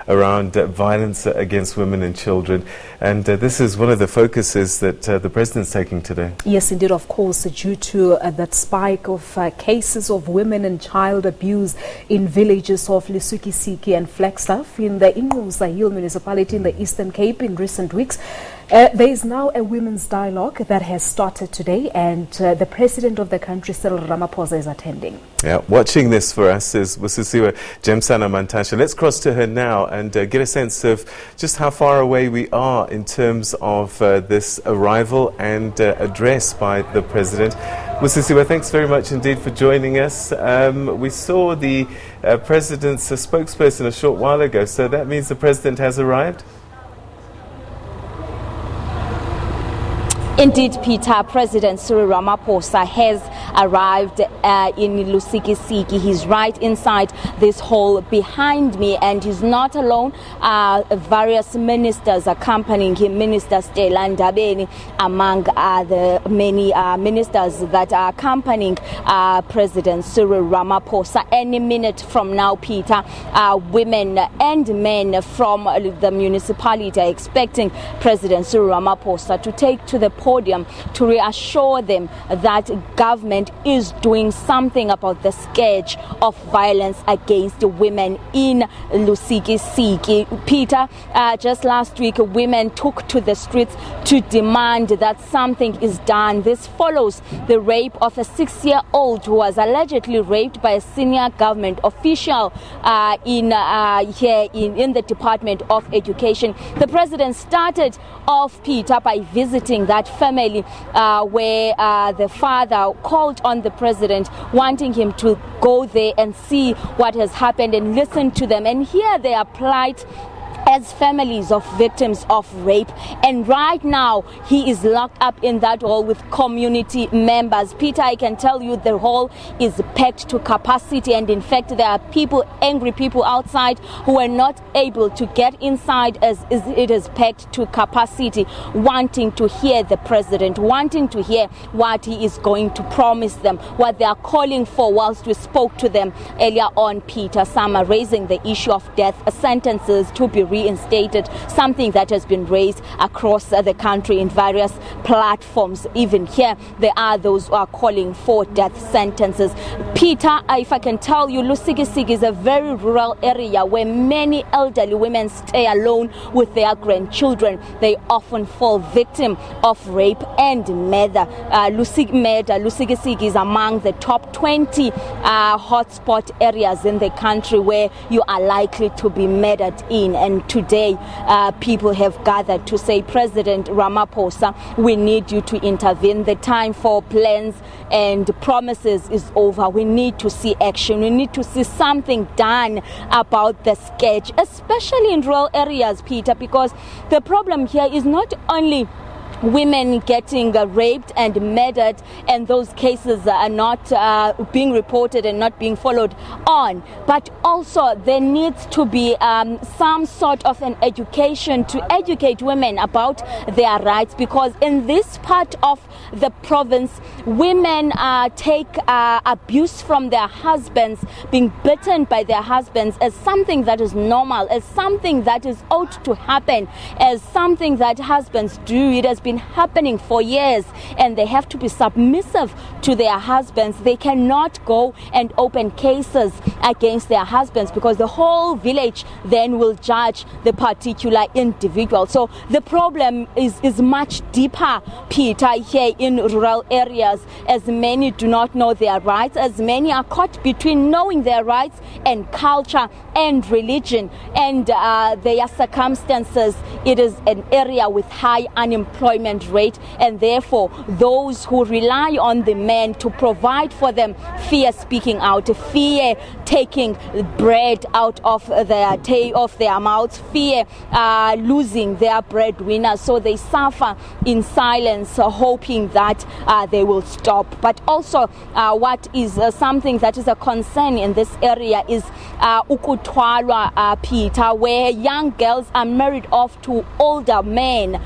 around violence against women and children. And this is one of the focuses that the President's taking today. Yes, indeed, of course, due to that spike of cases of women and child abuse in villages of Lusikisiki and Flagstaff in the Ingquza Hill municipality in the Eastern Cape in recent weeks. There is now a women's dialogue that has started today, and the President of the country, Cyril Ramaphosa, is attending. Yeah, watching this for us is Busisiwe Jemsana-Mantashe. Let's cross to her now and get a sense of just how far away we are in terms of this arrival and address by the President. Busisiwe, thanks very much indeed for joining us. We saw the President's spokesperson a short while ago, so that means the President has arrived? Indeed, Peter, President Cyril Ramaphosa has arrived in Lusikisiki. He's right inside this hall behind me, and he's not alone. Various ministers accompanying him, Minister Stella Ndabeni, among the many ministers that are accompanying President Cyril Ramaphosa. Any minute from now, Peter, women and men from the municipality are expecting President Cyril Ramaphosa to take to the podium to reassure them that government is doing something about the scourge of violence against women in Lusikisiki. Peter, just last week, women took to the streets to demand that something is done. This follows the rape of a 6-year-old who was allegedly raped by a senior government official in the Department of Education. The President started off, Peter, by visiting that family where the father called on the President, wanting him to go there and see what has happened and listen to them and hear their plight as families of victims of rape. And right now he is locked up in that hall with community members. Peter, I can tell you the hall is packed to capacity, and in fact there are people, angry people outside, who are not able to get inside as it is packed to capacity, wanting to hear the President, wanting to hear what he is going to promise them, what they are calling for. Whilst we spoke to them earlier on, Peter, some are raising the issue of death sentences to be reinstated, something that has been raised across the country in various platforms. Even here, there are those who are calling for death sentences. Peter, if I can tell you, Lusikisiki is a very rural area where many elderly women stay alone with their grandchildren. They often fall victim of rape and murder. Lusikisiki is among the top 20 hotspot areas in the country where you are likely to be murdered in. And today, people have gathered to say, President Ramaphosa, we need you to intervene. The time for plans and promises is over. We need to see action. We need to see something done about the scourge, especially in rural areas, Peter, because the problem here is not only women getting raped and murdered, and those cases are not being reported and not being followed on, but also there needs to be some sort of an education to educate women about their rights, because in this part of the province, women take abuse from their husbands, being beaten by their husbands, as something that is normal, as something that is ought to happen, as something that husbands do. It has been happening for years, and they have to be submissive to their husbands. They cannot go and open cases against their husbands, because the whole village then will judge the particular individual. So the problem is much deeper, Peter, here in rural areas, as many do not know their rights, as many are caught between knowing their rights and culture and religion and their circumstances. It is an area with high unemployment rate, and therefore those who rely on the men to provide for them fear speaking out, fear taking bread out of their mouths, fear losing their breadwinner. So they suffer in silence, hoping that they will stop. But also what is something that is a concern in this area is ukuthwalwa, Peter, where young girls are married off to older men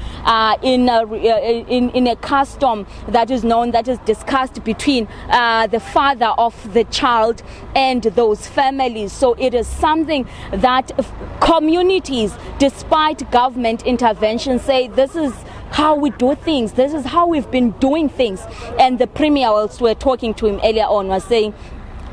in in a custom that is known, that is discussed between the father of the child and those families. So it is something that communities, despite government intervention, say this is how we do things, this is how we've been doing things. And the Premier, whilst we were talking to him earlier on, was saying,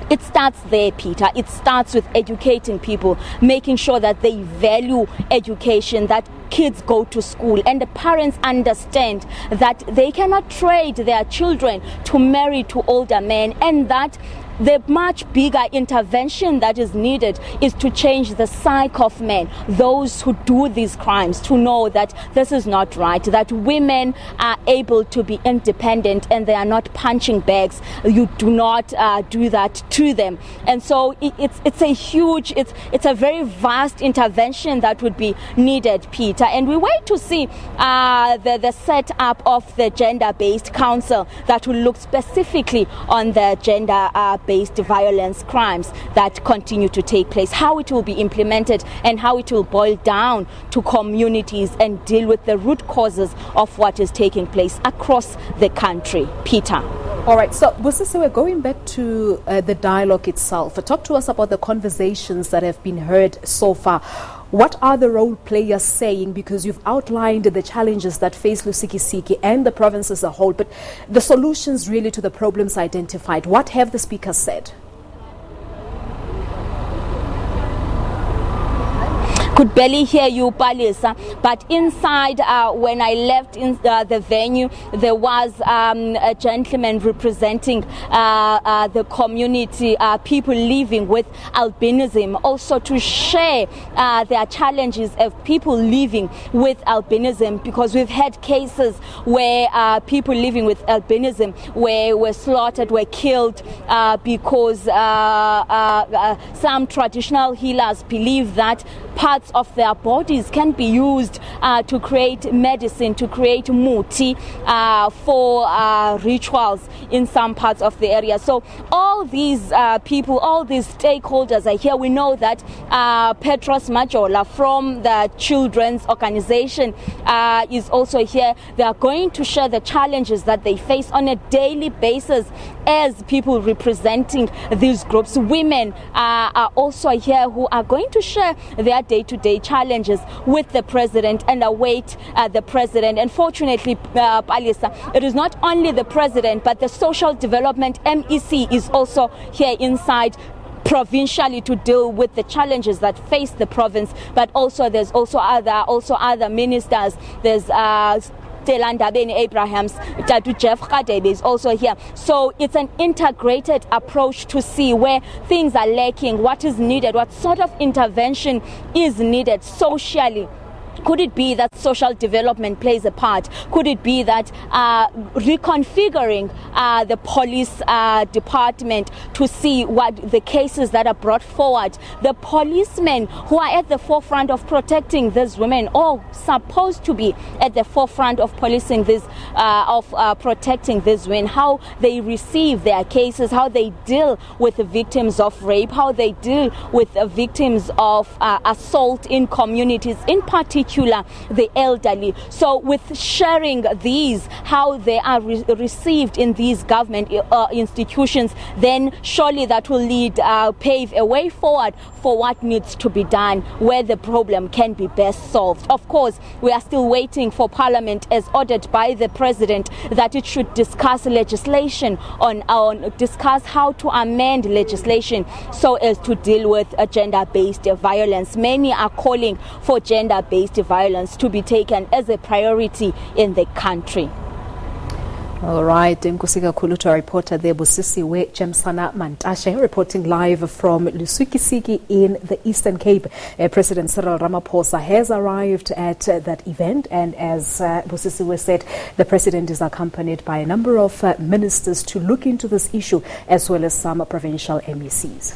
it starts there, Peter. It starts with educating people, making sure that they value education, that kids go to school, and the parents understand that they cannot trade their children to marry to older men, and that the much bigger intervention that is needed is to change the psyche of men, those who do these crimes, to know that this is not right, that women are able to be independent and they are not punching bags. You do not do that to them. And so it's a huge, it's a very vast intervention that would be needed, Peter. And we wait to see the set-up of the gender-based council that will look specifically on the gender-based violence crimes that continue to take place, how it will be implemented and how it will boil down to communities and deal with the root causes of what is taking place across the country. Peter. All right, so Busisiwe, going back to the dialogue itself, talk to us about the conversations that have been heard so far. What are the role players saying? Because you've outlined the challenges that face Lusikisiki and the province as a whole, but the solutions really to the problems identified. What have the speakers said? Could barely hear you, Palisa, but inside, when I left in the venue, there was a gentleman representing the community, people living with albinism, also to share their challenges of people living with albinism, because we've had cases where people living with albinism were slaughtered, were killed because some traditional healers believe that parts of their bodies can be used to create medicine, to create muti for rituals in some parts of the area. So all these people, all these stakeholders are here. We know that Petros Majola from the children's organization is also here. They are going to share the challenges that they face on a daily basis as people representing these groups. Women are also here who are going to share their day-to-day challenges with the president and await the president. And fortunately, Palisa, it is not only the president, but the Social Development MEC is also here inside provincially to deal with the challenges that face the province. But also there's also other ministers. There's Abrahams, Jeff Khadebe is also here. So it's an integrated approach to see where things are lacking, what is needed, what sort of intervention is needed socially. Could it be that social development plays a part? Could it be that reconfiguring the police department to see what the cases that are brought forward? The policemen who are at the forefront of protecting these women, or supposed to be at the forefront of policing this, protecting these women, how they receive their cases, how they deal with the victims of rape, how they deal with the victims of assault in communities, in particular the elderly. So with sharing these, how they are received in these government institutions, then surely that will lead, pave a way forward for what needs to be done, where the problem can be best solved. Of course, we are still waiting for Parliament, as ordered by the President, that it should discuss legislation discuss how to amend legislation so as to deal with gender-based violence. Many are calling for gender-based violence to be taken as a priority in the country. All right, Ingquza Hill, to our reporter there, Busisiwe Jemsana-Mantashe, reporting live from Lusikisiki in the Eastern Cape. President Cyril Ramaphosa has arrived at that event, and as Busisiwe said, the president is accompanied by a number of ministers to look into this issue, as well as some provincial MECs.